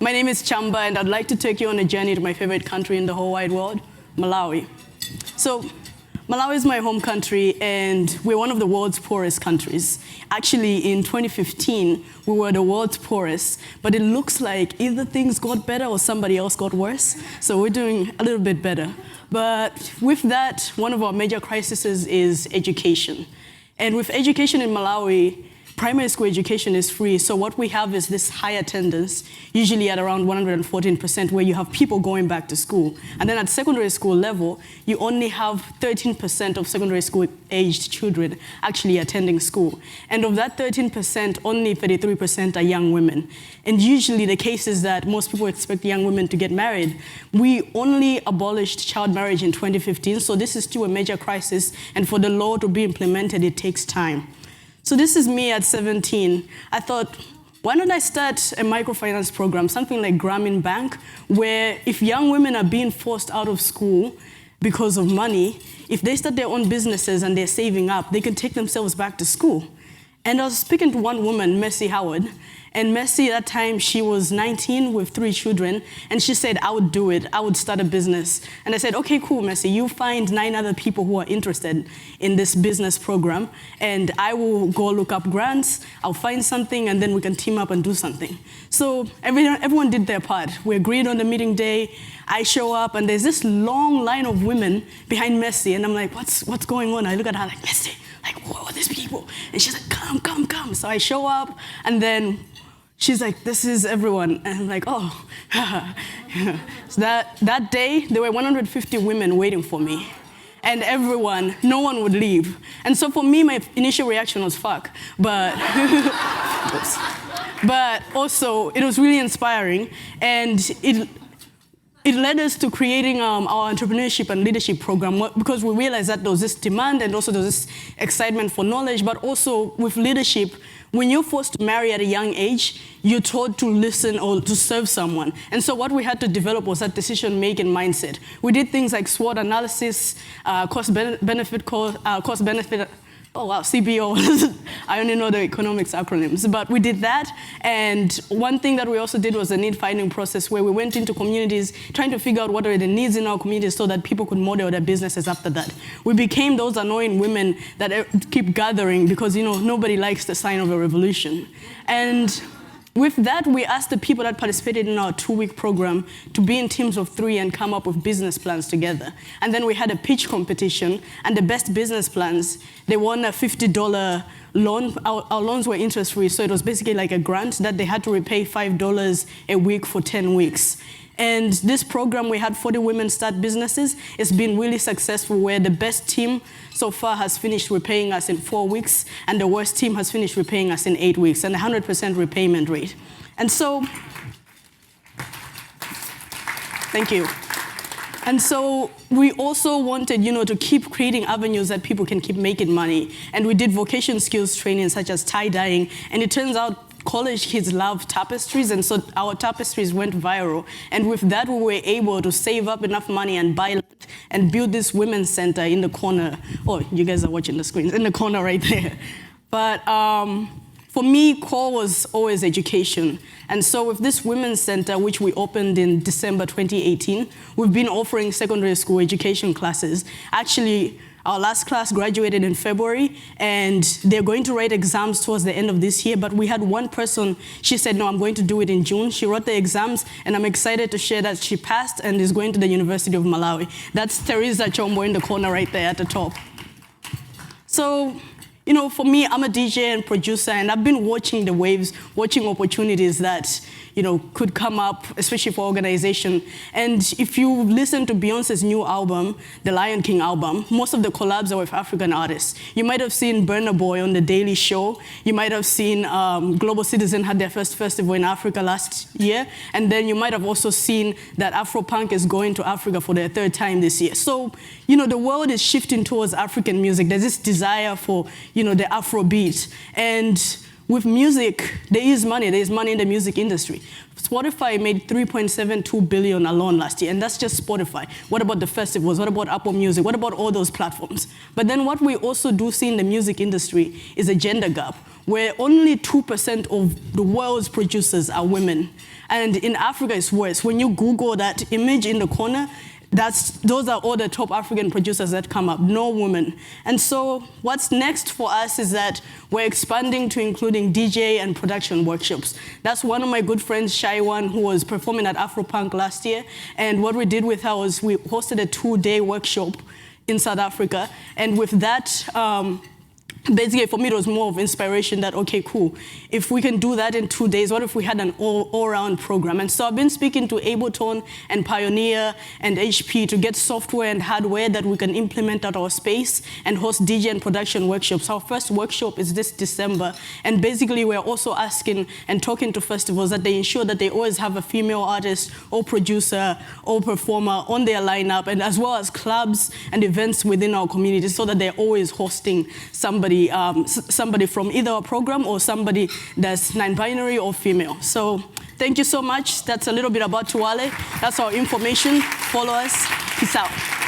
My name is Chmba, and I'd like to take you on a journey to my favorite country in the whole wide world, Malawi. So, Malawi is my home country, and we're one of the world's poorest countries. Actually, in 2015, we were the world's poorest, but it looks like either things got better or somebody else got worse, so we're doing a little bit better. But with that, one of our major crises is education. And with education in Malawi, primary school education is free, so what we have is this high attendance, usually at around 114%, where you have people going back to school. And then at secondary school level, you only have 13% of secondary school-aged children actually attending school. And of that 13%, only 33% are young women. And usually the case is that most people expect young women to get married. We only abolished child marriage in 2015, so this is still a major crisis, and for the law to be implemented, it takes time. So this is me at 17. I thought, why don't I start a microfinance program, something like Grameen Bank, where if young women are being forced out of school because of money, if they start their own businesses and they're saving up, they can take themselves back to school. And I was speaking to one woman, Mercy Howard, and Mercy, at that time, she was 19 with 3 children, and she said, I would do it, I would start a business. And I said, okay, cool, Mercy, you find 9 other people who are interested in this business program, and I will go look up grants, I'll find something, and then we can team up and do something. So everyone did their part. We agreed on the meeting day, I show up, and there's this long line of women behind Mercy, and I'm like, what's going on? I look at her like, Mercy, like, who are these people? And she's like, come, come, come. So I show up, and then she's like, this is everyone. And I'm like, oh. So that day, there were 150 women waiting for me. And everyone, no one would leave. And so for me, my initial reaction was fuck. But, but also, it was really inspiring. And it led us to creating our entrepreneurship and leadership program, because we realized that there was this demand and also there was this excitement for knowledge, but also with leadership, when you're forced to marry at a young age, you're taught to listen or to serve someone. And so what we had to develop was that decision-making mindset. We did things like SWOT analysis, cost-benefit, oh wow, CBO. I only know the economics acronyms, but we did that. And one thing that we also did was a need-finding process, where we went into communities trying to figure out what are the needs in our communities so that people could model their businesses after that. We became those annoying women that keep gathering because, nobody likes the sign of a revolution. And with that, we asked the people that participated in our 2-week program to be in teams of 3 and come up with business plans together. And then we had a pitch competition, and the best business plans, they won a $50 loan. Our loans were interest-free, so it was basically like a grant that they had to repay $5 a week for 10 weeks. And this program, we had 40 women start businesses. It's been really successful, where the best team so far has finished repaying us in 4 weeks, and the worst team has finished repaying us in 8 weeks, and 100% repayment rate. And so, thank you. And so we also wanted, to keep creating avenues that people can keep making money. And we did vocation skills training, such as tie-dyeing, and it turns out college kids love tapestries, and so our tapestries went viral. And with that, we were able to save up enough money and buy land and build this women's center in the corner. Oh, you guys are watching the screens, in the corner right there. But for me, core was always education. And so with this women's center, which we opened in December 2018, we've been offering secondary school education classes. Actually, our last class graduated in February, and they're going to write exams towards the end of this year, but we had one person, she said, no, I'm going to do it in June. She wrote the exams, and I'm excited to share that she passed and is going to the University of Malawi. That's Teresa Chombo in the corner right there at the top. So, for me, I'm a DJ and producer, and I've been watching the waves, watching opportunities that, could come up, especially for organization. And if you listen to Beyonce's new album, the Lion King album, most of the collabs are with African artists. You might have seen Burna Boy on The Daily Show. You might have seen Global Citizen had their first festival in Africa last year. And then you might have also seen that Afropunk is going to Africa for their 3rd time this year. So, the world is shifting towards African music. There's this desire for, the Afrobeat. And with music, there is money. There is money in the music industry. Spotify made $3.72 billion alone last year, and that's just Spotify. What about the festivals? What about Apple Music? What about all those platforms? But then what we also do see in the music industry is a gender gap, where only 2% of the world's producers are women. And in Africa, it's worse. When you Google that image in the corner, those are all the top African producers that come up, no women. And so what's next for us is that we're expanding to including DJ and production workshops. That's one of my good friends, Shaiwan, who was performing at Afropunk last year. And what we did with her was we hosted a 2-day workshop in South Africa. And with that, basically, for me, it was more of inspiration that, okay, cool. If we can do that in 2 days, what if we had an all-round program? And so I've been speaking to Ableton and Pioneer and HP to get software and hardware that we can implement at our space and host DJ and production workshops. Our first workshop is this December. And basically, we're also asking and talking to festivals that they ensure that they always have a female artist or producer or performer on their lineup, and as well as clubs and events within our community so that they're always hosting somebody from either a program or somebody that's non-binary or female. So thank you so much. That's a little bit about Tiwale. That's our information. Follow us. Peace out.